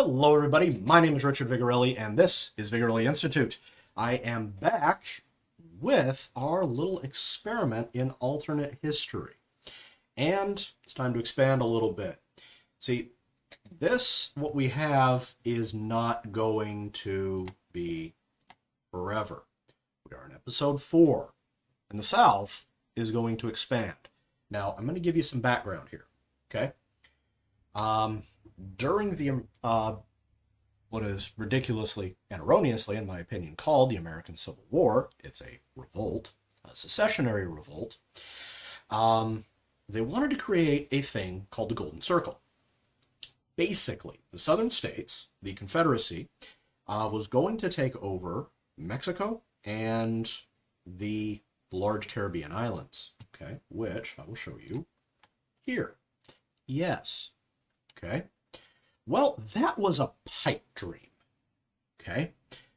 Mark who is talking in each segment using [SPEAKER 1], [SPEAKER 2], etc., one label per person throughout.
[SPEAKER 1] Hello everybody, my name is Richard Vigorelli and this is Vigorelli Institute. I am back with our little experiment in alternate history. And it's time to expand a little bit. See, what we have is not going to be forever. We are in episode 4, and the South is going to expand. Now, I'm going to give you some background here, okay? During the what is ridiculously and erroneously, in my opinion, called the American Civil War, it's a revolt, a secessionary revolt, they wanted to create a thing called the Golden Circle. Basically, the southern states, the Confederacy, was going to take over Mexico and the large Caribbean islands, okay, which I will show you here. Yes. Okay. Well, that was a pipe dream. Okay.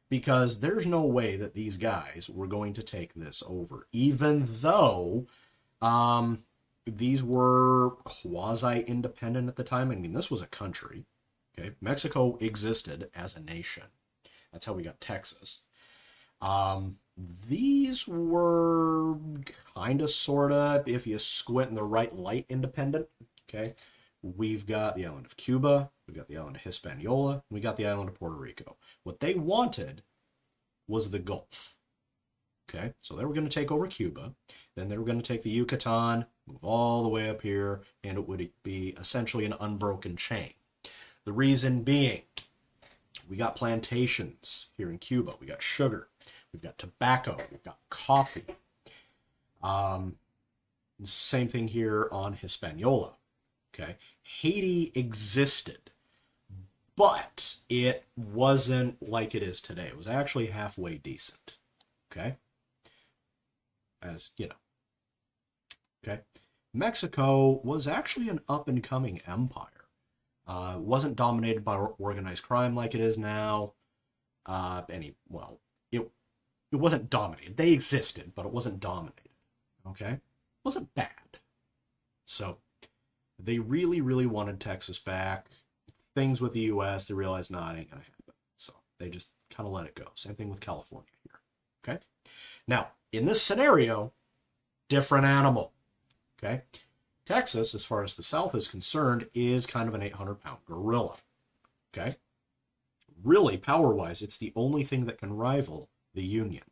[SPEAKER 1] Because there's no way that these guys were going to take this over, even though these were quasi-independent at the time. I mean, this was a country. Okay. Mexico existed as a nation. That's how we got Texas. These were kind of, sort of, if you squint in the right light, independent. Okay. We've got the island of Cuba, we've got the island of Hispaniola, we got the island of Puerto Rico. What they wanted was the Gulf. Okay, so they were going to take over Cuba, then they were going to take the Yucatan, move all the way up here, and it would be essentially an unbroken chain. The reason being, we got plantations here in Cuba, we got sugar, we've got tobacco, we've got coffee. Same thing here on Hispaniola. Okay, Haiti existed, but it wasn't like it is today. It was actually halfway decent. Okay, as you know. Okay, Mexico was actually an up-and-coming empire. It wasn't dominated by organized crime like it is now. It wasn't dominated. They existed, but it wasn't dominated. Okay, it wasn't bad. So they really, really wanted Texas back. Things with the U.S., they realized, nah, it ain't going to happen. So they just kind of let it go. Same thing with California here. Okay? Now, in this scenario, different animal. Okay? Texas, as far as the South is concerned, is kind of an 800-pound gorilla. Okay? Really, power-wise, it's the only thing that can rival the Union.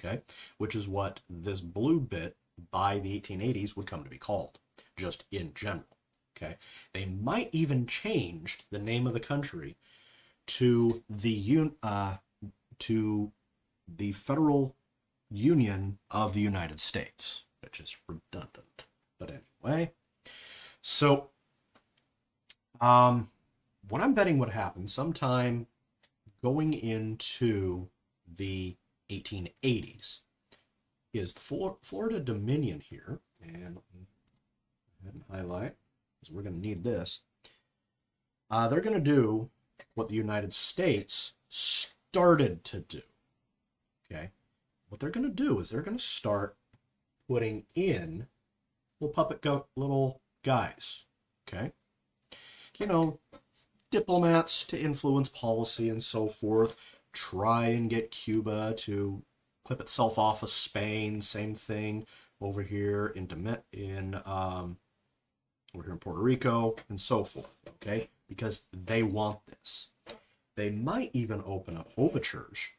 [SPEAKER 1] Okay? Which is what this blue bit by the 1880s would come to be called, just in general. Okay, they might even change the name of the country to the Federal Union of the United States, which is redundant. But anyway, so what I'm betting would happen sometime going into the 1880s is the Florida Dominion here, and highlight. We're going to need this. They're going to do what the United States started to do. Okay? What they're going to do is they're going to start putting in little guys. Okay? You know, diplomats to influence policy and so forth. Try and get Cuba to clip itself off of Spain. Same thing over here in Puerto Rico, and so forth, okay? Because they want this. They might even open up overtures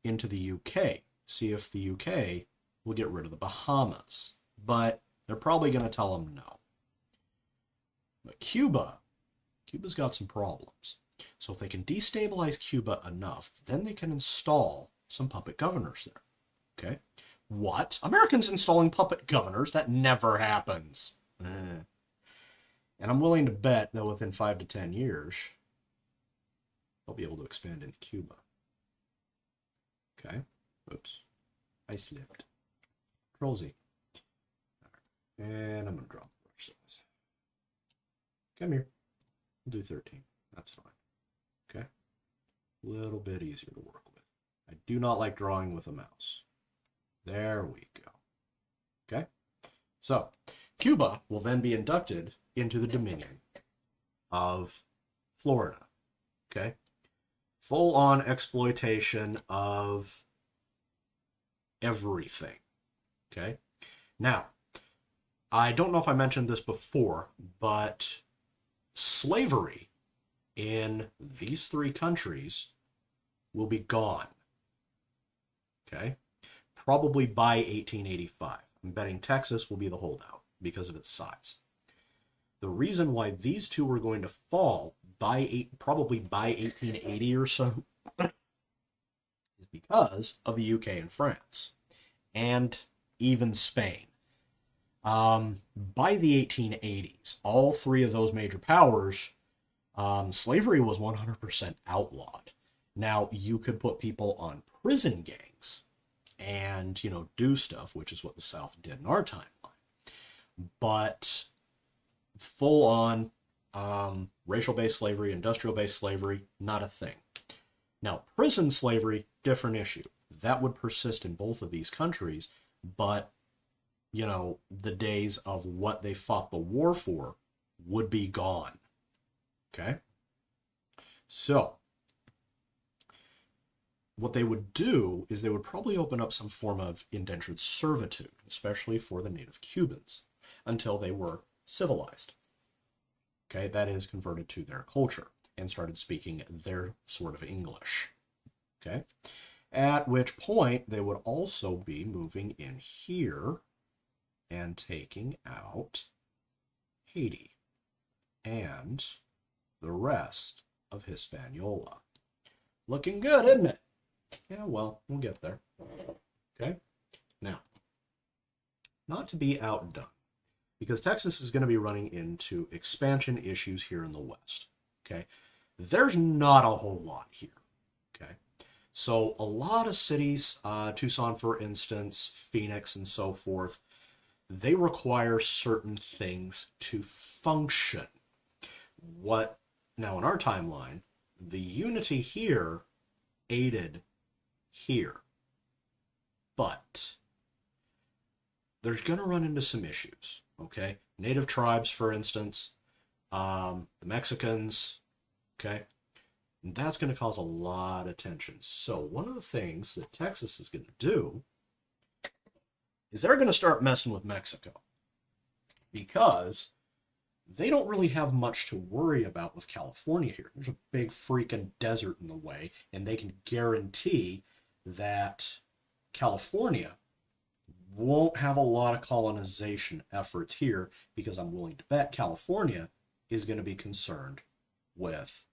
[SPEAKER 1] into the UK, see if the UK will get rid of the Bahamas. But they're probably going to tell them no. But Cuba's got some problems. So if they can destabilize Cuba enough, then they can install some puppet governors there, okay? What? Americans installing puppet governors? That never happens. And I'm willing to bet that within 5 to 10 years, they'll be able to expand into Cuba. Okay. Oops. I slipped. Control Z. And I'm going to drop the brush size. Come here. We'll do 13. That's fine. Okay. A little bit easier to work with. I do not like drawing with a mouse. There we go. Okay. So, Cuba will then be inducted into the Dominion of Florida. Okay? Full-on exploitation of everything. Okay? Now, I don't know if I mentioned this before, but slavery in these three countries will be gone. Okay? Probably by 1885. I'm betting Texas will be the holdout because of its size. The reason why these two are going to fall probably by 1880 or so is because of the UK and France, and even Spain. By the 1880s, all three of those major powers, slavery was 100% outlawed. Now, you could put people on prison gangs and, do stuff, which is what the South did in our timeline. But full-on racial-based slavery, industrial-based slavery, not a thing. Now, prison slavery, different issue. That would persist in both of these countries, but, the days of what they fought the war for would be gone. Okay? So, what they would do is they would probably open up some form of indentured servitude, especially for the native Cubans, until they were civilized. Okay, that is, converted to their culture and started speaking their sort of English. Okay, at which point they would also be moving in here and taking out Haiti and the rest of Hispaniola. Looking good, isn't it? Yeah, well, we'll get there. Okay, now, not to be outdone, because Texas is going to be running into expansion issues here in the West. Okay, there's not a whole lot here. Okay, so a lot of cities, Tucson for instance, Phoenix and so forth, they require certain things to function. Now in our timeline, the unity here aided here, but there's going to run into some issues. Okay, native tribes, for instance, the Mexicans. Okay, and that's going to cause a lot of tension. So one of the things that Texas is going to do is they're going to start messing with Mexico, because they don't really have much to worry about with California here. There's a big freaking desert in the way, and they can guarantee that California won't have a lot of colonization efforts here, because I'm willing to bet California is going to be concerned with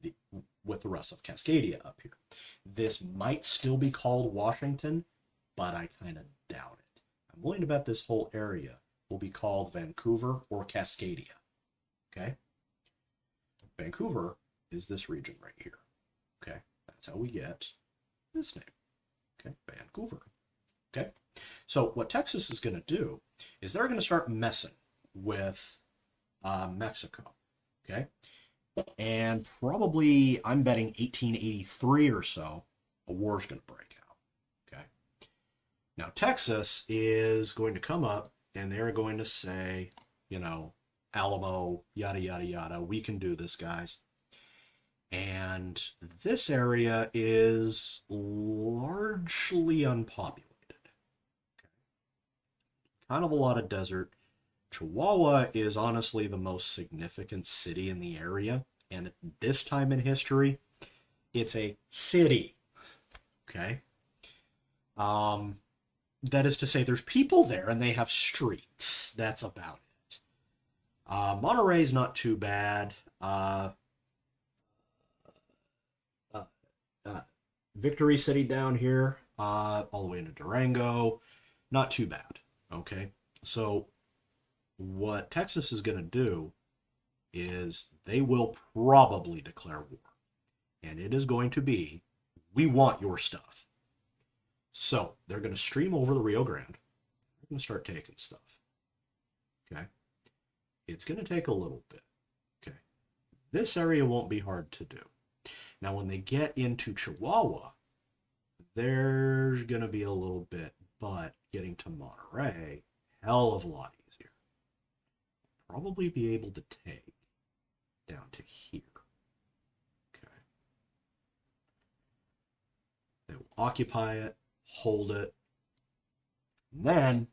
[SPEAKER 1] the rest of Cascadia up here. This might still be called Washington, but I kind of doubt it. I'm willing to bet this whole area will be called Vancouver or Cascadia. Okay? Vancouver is this region right here. Okay? That's how we get this name. Okay? Vancouver. Okay? So what Texas is going to do is they're going to start messing with Mexico. Okay? And probably, I'm betting 1883 or so, a war's going to break out. Okay? Now, Texas is going to come up and they're going to say, Alamo, yada, yada, yada, we can do this, guys. And this area is largely unpopulated. Okay. Kind of a lot of desert. Chihuahua is honestly the most significant city in the area. And at this time in history, it's a city. Okay? That is to say, there's people there and they have streets. That's about it. Monterey's not too bad. Victory City down here, all the way into Durango, not too bad. Okay? So what Texas is going to do is they will probably declare war. And it is going to be, we want your stuff. So they're going to stream over the Rio Grande. They're going to start taking stuff. Okay? It's going to take a little bit. Okay? This area won't be hard to do. Now, when they get into Chihuahua, there's going to be a little bit, but getting to Monterey, hell of a lot easier. Probably be able to take down to here. occupy it, hold it, and then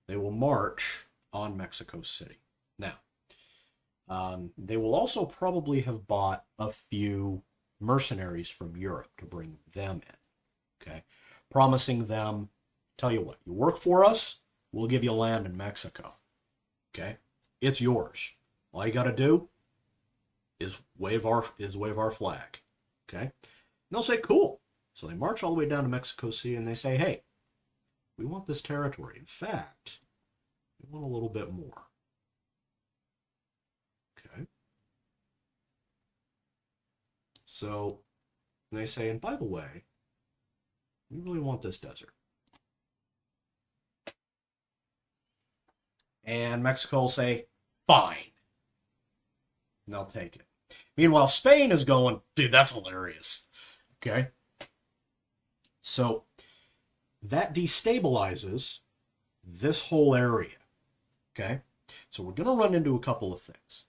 [SPEAKER 1] they will march on Mexico City. Now, they will also probably have bought a few mercenaries from Europe to bring them in, okay? Promising them, tell you what, you work for us, we'll give you land in Mexico, okay? It's yours. All you got to do is wave our flag, okay? And they'll say, cool. So they march all the way down to Mexico City and they say, hey, we want this territory. In fact, we want a little bit more. Okay. So they say, and by the way, we really want this desert. And Mexico will say, fine. And they'll take it. Meanwhile, Spain is going, dude, that's hilarious. Okay. So that destabilizes this whole area. Okay. So we're going to run into a couple of things.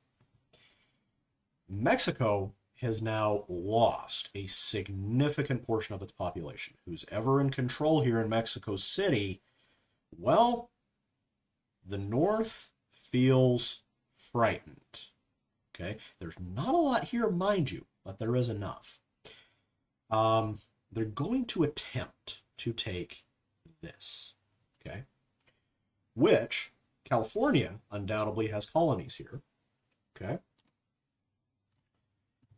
[SPEAKER 1] Mexico has now lost a significant portion of its population. Who's ever in control here in Mexico City, well, the North feels frightened. Okay, there's not a lot here, mind you, but there is enough. They're going to attempt to take this, okay, which California undoubtedly has colonies here, okay,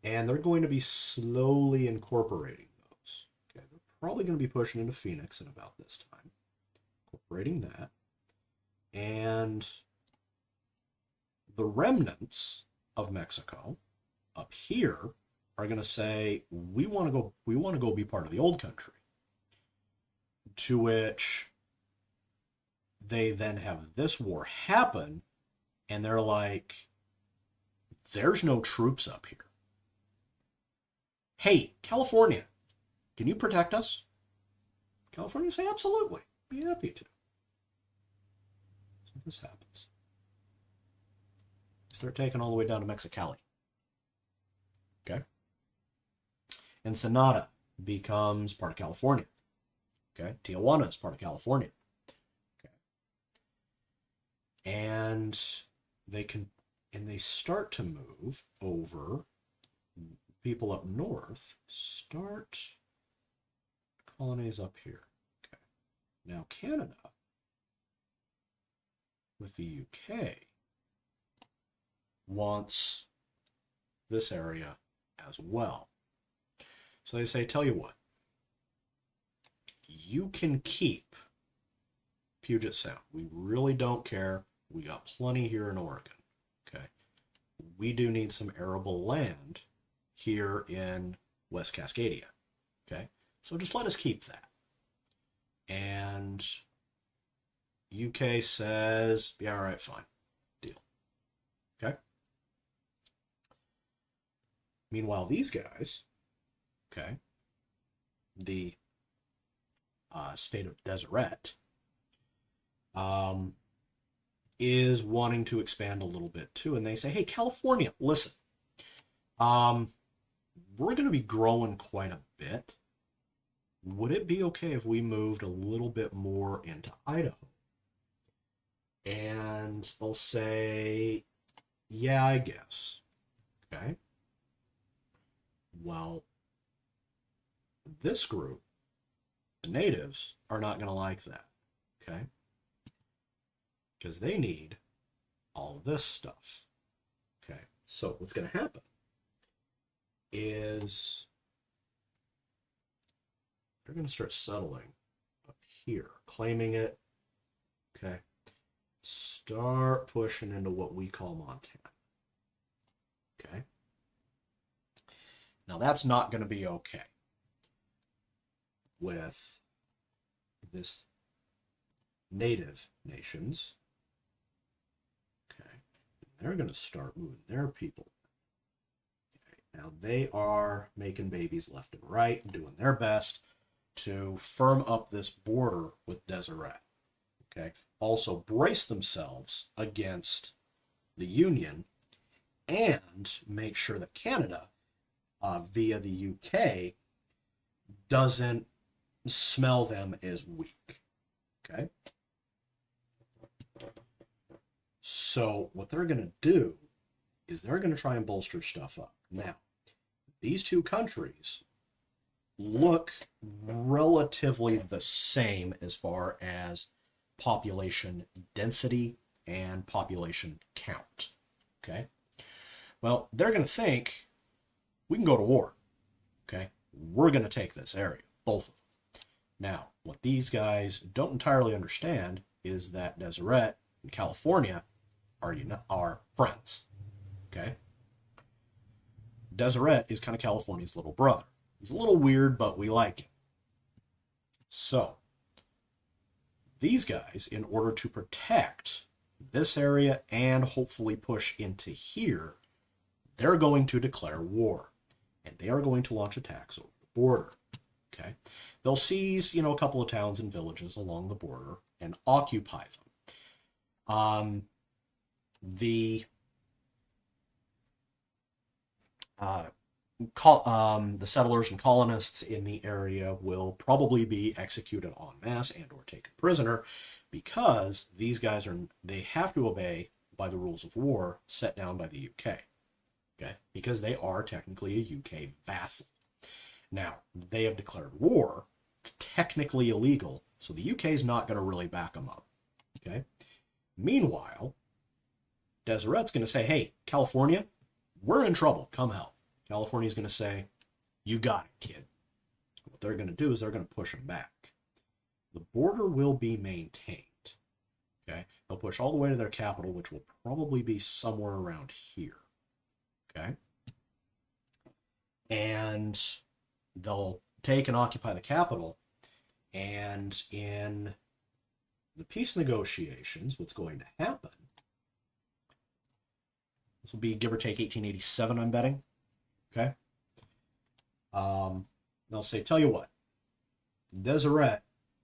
[SPEAKER 1] and they're going to be slowly incorporating those. Okay, they're probably going to be pushing into Phoenix in about this time, incorporating that, and the remnants of Mexico up here are going to say, we want to go be part of the old country. To which they then have this war happen, and they're like, there's no troops up here. Hey, California, can you protect us? California say, absolutely, be happy to. So this happens. Start taking all the way down to Mexicali. Okay. Ensenada becomes part of California. Okay. Tijuana is part of California. Okay. And they start to move over. People up north start colonies up here. Okay. Now Canada with the UK wants this area as well. So they say, tell you what, you can keep Puget Sound. We really don't care. We got plenty here in Oregon. Okay. We do need some arable land here in West Cascadia. Okay. So just let us keep that. And UK says, yeah, all right, fine. Deal. Okay. Meanwhile, these guys, okay, the state of Deseret, is wanting to expand a little bit too. And they say, hey, California, listen, we're going to be growing quite a bit. Would it be okay if we moved a little bit more into Idaho? And they'll say, yeah, I guess. Okay. Well, this group, the natives, are not going to like that. Okay. Because they need all of this stuff. Okay. So what's going to happen is they're going to start settling up here, claiming it. Okay. Start pushing into what we call Montana. Okay. Now that's not going to be okay with this native nations. Okay. They're going to start moving their people. Okay. Now they are making babies left and right and doing their best to firm up this border with Deseret. Okay. Also brace themselves against the Union and make sure that Canada, via the UK, doesn't smell them as weak. Okay? So what they're going to do is they're going to try and bolster stuff up. Now, these two countries look relatively the same as far as population density and population count. Okay? Well, they're going to think we can go to war. Okay? We're going to take this area, both of them. Now, what these guys don't entirely understand is that Deseret and California are friends. Okay? Deseret is kind of California's little brother. He's a little weird, but we like him. So, these guys, in order to protect this area and hopefully push into here, they're going to declare war. And they are going to launch attacks over the border. Okay? They'll seize, a couple of towns and villages along the border and occupy them. The settlers and colonists in the area will probably be executed en masse and or taken prisoner because these guys they have to obey by the rules of war set down by the UK. Okay? Because they are technically a UK vassal. Now, they have declared war, technically illegal, so the UK is not going to really back them up. Okay? Meanwhile, Deseret's going to say, hey, California, we're in trouble. Come help. California's going to say, you got it, kid. What they're going to do is they're going to push them back. The border will be maintained. Okay? They'll push all the way to their capital, which will probably be somewhere around here. Okay? And they'll take and occupy the capital. And in the peace negotiations, what's going to happen, this will be give or take 1887, I'm betting. Okay? They'll say, tell you what, Deseret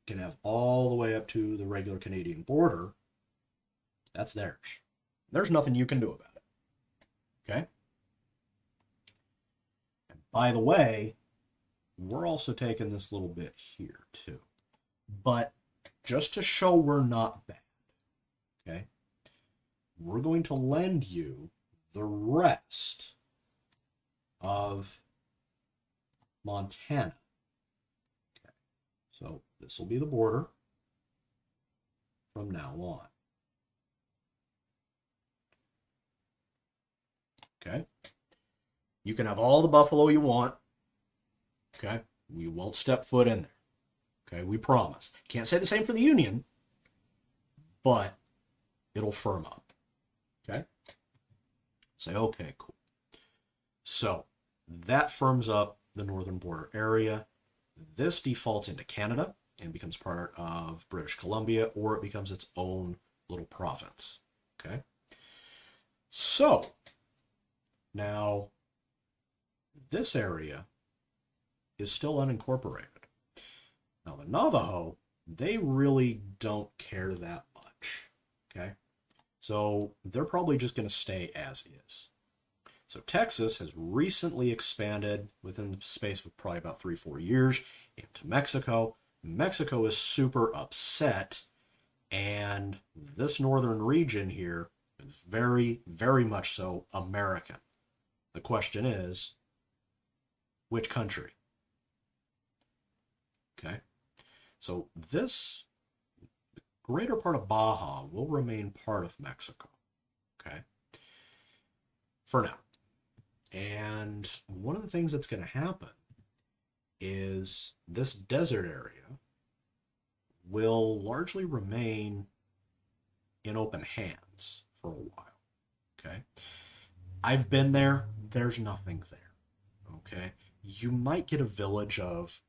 [SPEAKER 1] can have all the way up to the regular Canadian border. That's theirs. There's nothing you can do about it. Okay? And by the way, we're also taking this little bit here too. But just to show we're not bad, okay, we're going to lend you the rest of Montana. Okay, so this will be the border from now on. Okay, you can have all the buffalo you want. Okay, we won't step foot in there. Okay, we promise. Can't say the same for the Union, but it'll firm up. Okay? Say, okay, cool. So, that firms up the northern border area. This defaults into Canada and becomes part of British Columbia, or it becomes its own little province. Okay? So, now, this area is still unincorporated. Now, the Navajo, they really don't care that much, okay? So they're probably just going to stay as is. So Texas has recently expanded within the space of probably about 3-4 years into Mexico. Mexico is super upset, and this northern region here is very, very much so American. The question is, which country? Okay? So this, the greater part of Baja will remain part of Mexico, okay, for now. And one of the things that's going to happen is this desert area will largely remain in open hands for a while, okay? I've been there. There's nothing there, okay? You might get a village of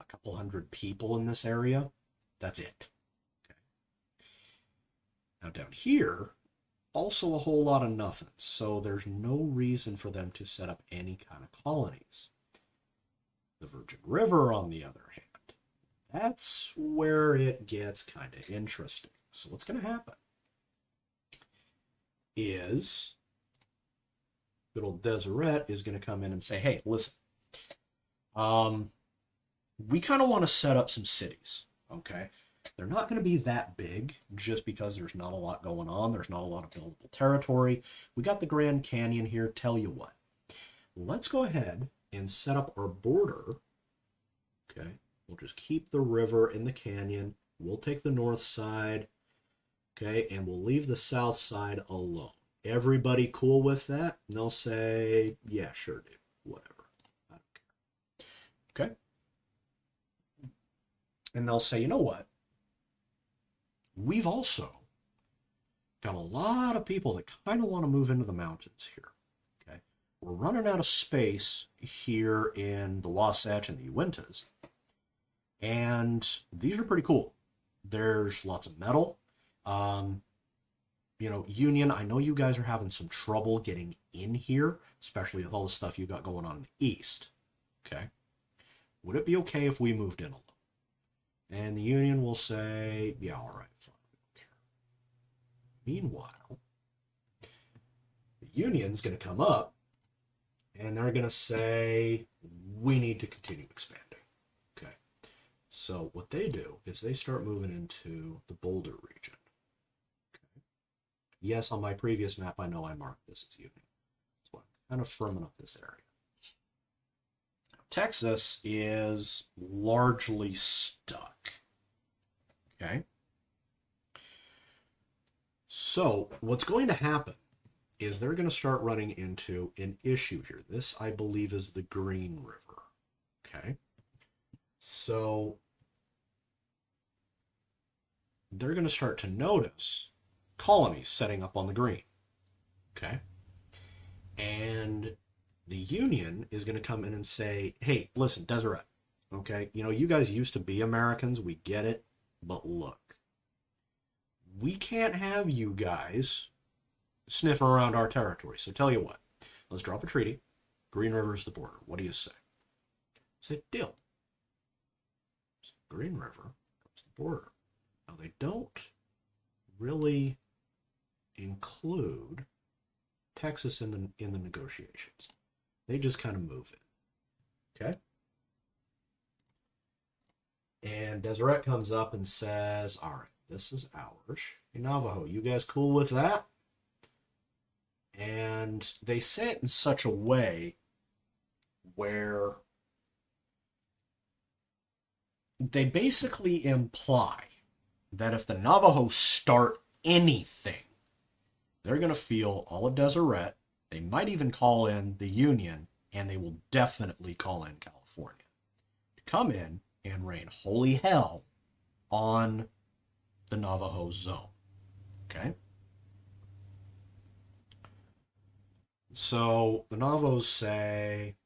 [SPEAKER 1] a couple hundred people in this area. That's it. Okay. Now down here, also a whole lot of nothing. So there's no reason for them to set up any kind of colonies. The Virgin River, on the other hand, that's where it gets kind of interesting. So what's going to happen is good old Deseret is going to come in and say, hey, listen, we kind of want to set up some cities, okay? They're not going to be that big just because there's not a lot going on. There's not a lot of buildable territory. We got the Grand Canyon here. Tell you what, let's go ahead and set up our border, okay? We'll just keep the river in the canyon. We'll take the north side, okay? And we'll leave the south side alone. Everybody cool with that? And they'll say, yeah, sure, dude, whatever. I don't care. Okay? And they'll say, you know what? We've also got a lot of people that kind of want to move into the mountains here. Okay? We're running out of space here in the Wasatch and the Uintas. And these are pretty cool. There's lots of metal. You know, Union, I know you guys are having some trouble getting in here, especially with all the stuff you got going on in the east. Okay? Would it be okay if we moved in a little? And the Union will say, yeah, all right, fine, we don't care. Meanwhile, the Union's going to come up, and they're going to say, we need to continue expanding. Okay. So what they do is they start moving into the Boulder region. Okay. Yes, on my previous map, I know I marked this as Union. So I'm kind of firming up this area. Texas is largely stuck. Okay? So, what's going to happen is they're going to start running into an issue here. This, I believe, is the Green River. Okay? So, they're going to start to notice colonies setting up on the Green. Okay? And the Union is going to come in and say, hey, listen, Deseret, okay, you know, you guys used to be Americans, we get it, but look, we can't have you guys sniffing around our territory. So tell you what, let's drop a treaty. Green River's the border. What do you say? I say, deal. Green River is the border. Now, they don't really include Texas in the negotiations. They just kind of move in. Okay? And Deseret comes up and says, all right, this is ours. Hey, Navajo, you guys cool with that? And they say it in such a way where they basically imply that if the Navajo start anything, they're going to feel all of Deseret. They might even call in the Union, and they will definitely call in California to come in and rain holy hell on the Navajo zone. Okay? So the Navajos say,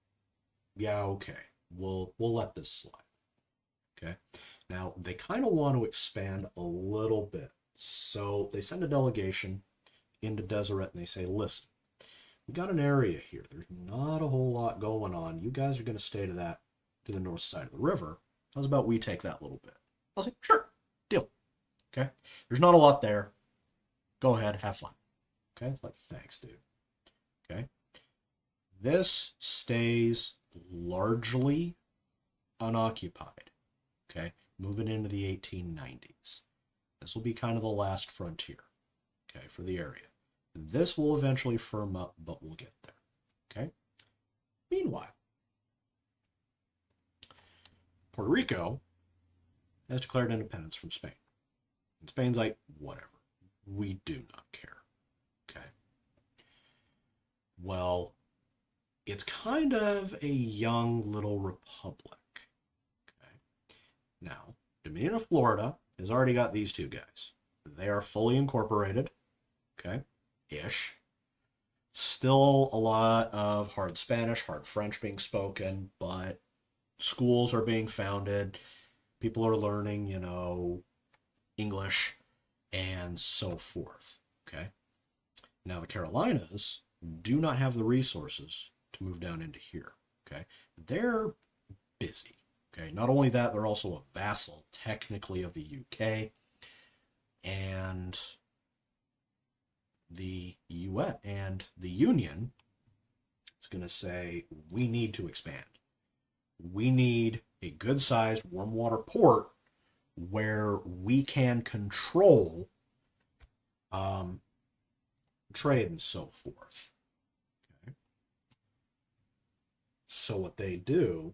[SPEAKER 1] yeah, okay, we'll let this slide. Okay? Now, they kind of want to expand a little bit. So they send a delegation into Deseret, and they say, listen, we got an area here. There's not a whole lot going on. You guys are going to stay to the north side of the river. How's about we take that little bit? I'll say, sure, deal. Okay? There's not a lot there. Go ahead, have fun. Okay? It's like, thanks, dude. Okay? This stays largely unoccupied. Okay? Moving into the 1890s. This will be kind of the last frontier. Okay? For the area. This will eventually firm up, but we'll get there. Okay? Meanwhile, Puerto Rico has declared independence from Spain. And Spain's like, whatever. We do not care. Okay? Well, it's kind of a young little republic. Okay? Now, Dominion of Florida has already got these two guys. They are fully incorporated. Okay? Ish. Still a lot of hard Spanish, hard French being spoken, but schools are being founded. People are learning, you know, English and so forth. Okay? Now, the Carolinas do not have the resources to move down into here. Okay? They're busy. Okay? Not only that, they're also a vassal, technically, of the UK. And the UN and the Union is going to say, we need to expand. we need a good-sized warm water port where we can control trade and so forth. Okay. So what they do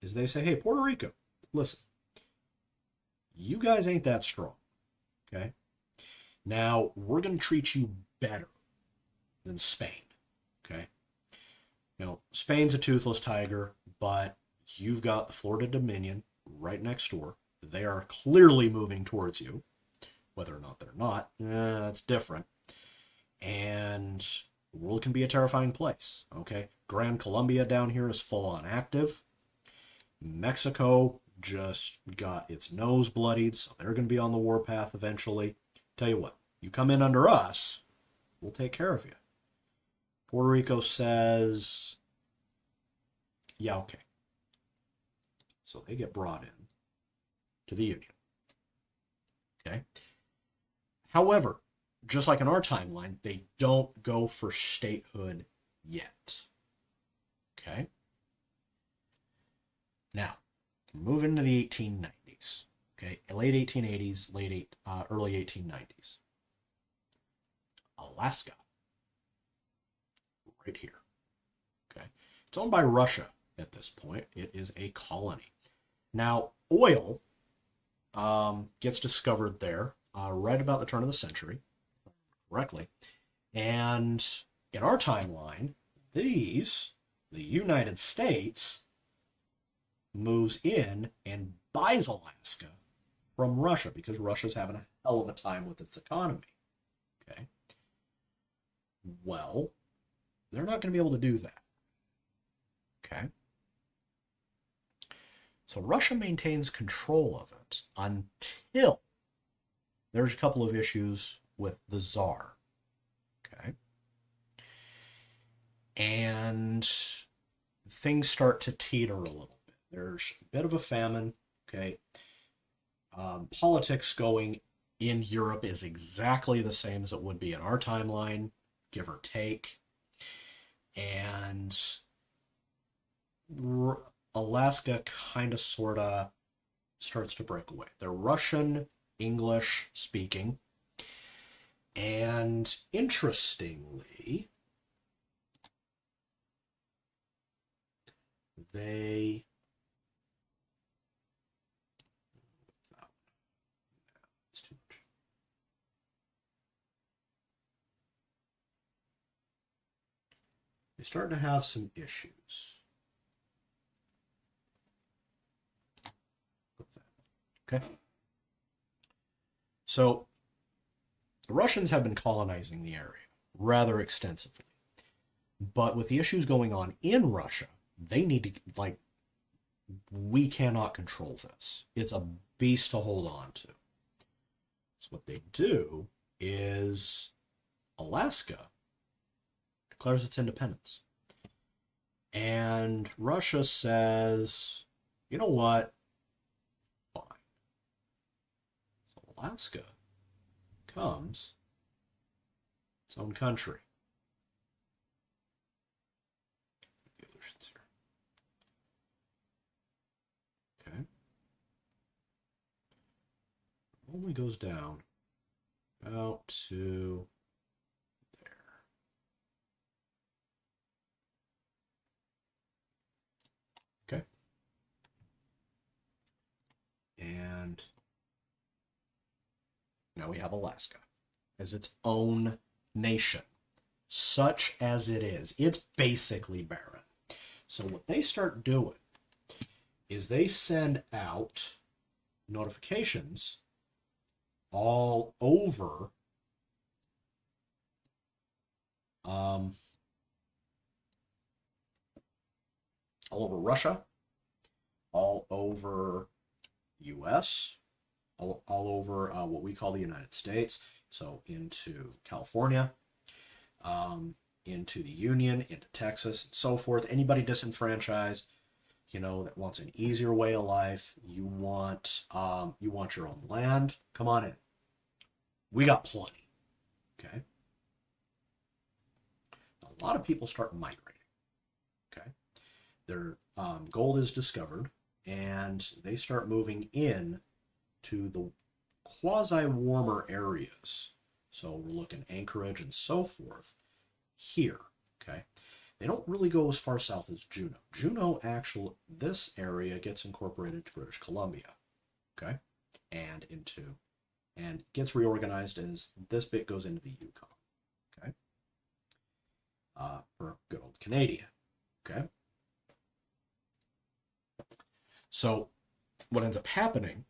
[SPEAKER 1] is they say, hey, Puerto Rico, listen, you guys ain't that strong. Okay. Now we're going to treat you better than Spain. Okay. You know, Spain's a toothless tiger, but you've got the Florida Dominion right next door. They are clearly moving towards you. Whether or not they're not, that's different. And the world can be a terrifying place. Okay. Gran Colombia down here is full on active. Mexico just got its nose bloodied, so they're going to be on the warpath eventually. Tell you what, you come in under us, we'll take care of you. Puerto Rico says, yeah, okay. So they get brought in to the Union. Okay. However, just like in our timeline, they don't go for statehood yet. Okay. Now, move into the 1890s. Okay, late 1880s, early 1890s. Alaska, right here. Okay, it's owned by Russia at this point. It is a colony. Now, oil gets discovered there right about the turn of the century, correctly. And in our timeline, the United States, moves in and buys Alaska from Russia because Russia's having a hell of a time with its economy. Okay. Well, they're not going to be able to do that. Okay. So Russia maintains control of it until there's a couple of issues with the Tsar. Okay. And things start to teeter a little bit. There's a bit of a famine. Okay. Politics going in Europe is exactly the same as it would be in our timeline, give or take. And Alaska kind of sort of starts to break away. They're Russian, English speaking. And interestingly, they start to have some issues. Okay. So the Russians have been colonizing the area rather extensively. But with the issues going on in Russia, they need to, we cannot control this. It's a beast to hold on to. So what they do is Alaska declares its independence. And Russia says, you know what? Fine. So Alaska becomes its own country. Okay. Only goes down about to there. Okay. And now we have Alaska as its own nation, such as it is. It's basically barren. So what they start doing is they send out notifications all over Russia, all over US, all over what we call the United States, so into California, into the Union, into Texas, and so forth. Anybody disenfranchised, that wants an easier way of life, you want your own land, come on in. We got plenty. Okay. A lot of people start migrating. Okay. gold is discovered, and they start moving in to the quasi-warmer areas. So we're looking Anchorage and so forth here, okay? They don't really go as far south as Juneau. Juneau, actually, this area gets incorporated to British Columbia, okay? And gets reorganized as this bit goes into the Yukon, okay? For good old Canada, okay? So what ends up happening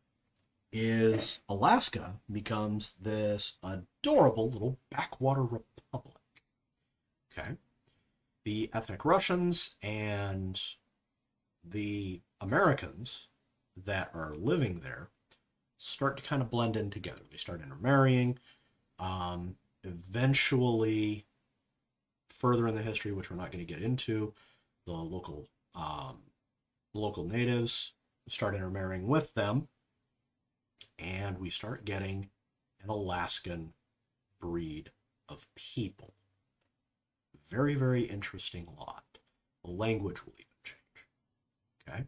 [SPEAKER 1] is Alaska becomes this adorable little backwater republic, okay? The ethnic Russians and the Americans that are living there start to kind of blend in together. They start intermarrying. Eventually, further in the history, which we're not going to get into, the local natives start intermarrying with them, and we start getting an Alaskan breed of people. Very, very interesting lot. The language will even change. Okay,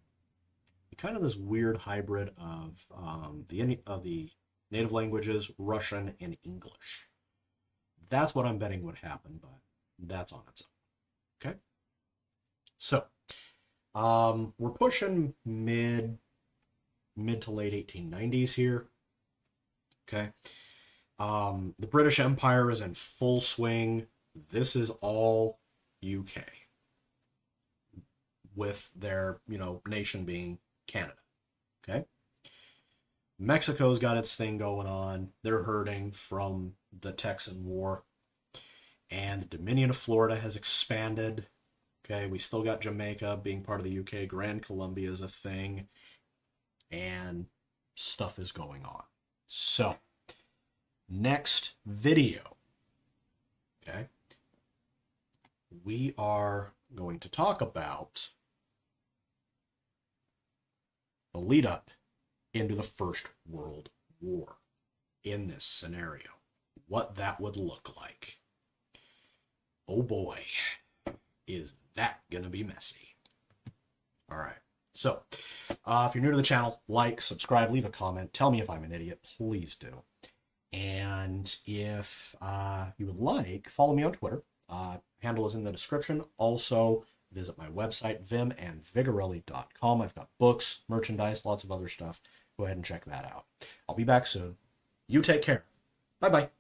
[SPEAKER 1] kind of this weird hybrid of the native languages, Russian and English. That's what I'm betting would happen, but that's on its own. Okay, so we're pushing mid to late 1890s here. Okay, the British Empire is in full swing. This is all UK, with their, nation being Canada, okay? Mexico's got its thing going on. They're hurting from the Texan War. And the Dominion of Florida has expanded. Okay, we still got Jamaica being part of the UK. Grand Columbia is a thing. And stuff is going on. So, next video, okay, we are going to talk about the lead up into the First World War in this scenario. What that would look like. Oh boy, is that gonna be messy. All right, so if you're new to the channel, like, subscribe, leave a comment, tell me if I'm an idiot, please do. And if you would like, follow me on Twitter. Handle is in the description. Also, visit my website, vimandvigorelli.com. I've got books, merchandise, lots of other stuff. Go ahead and check that out. I'll be back soon. You take care. Bye-bye.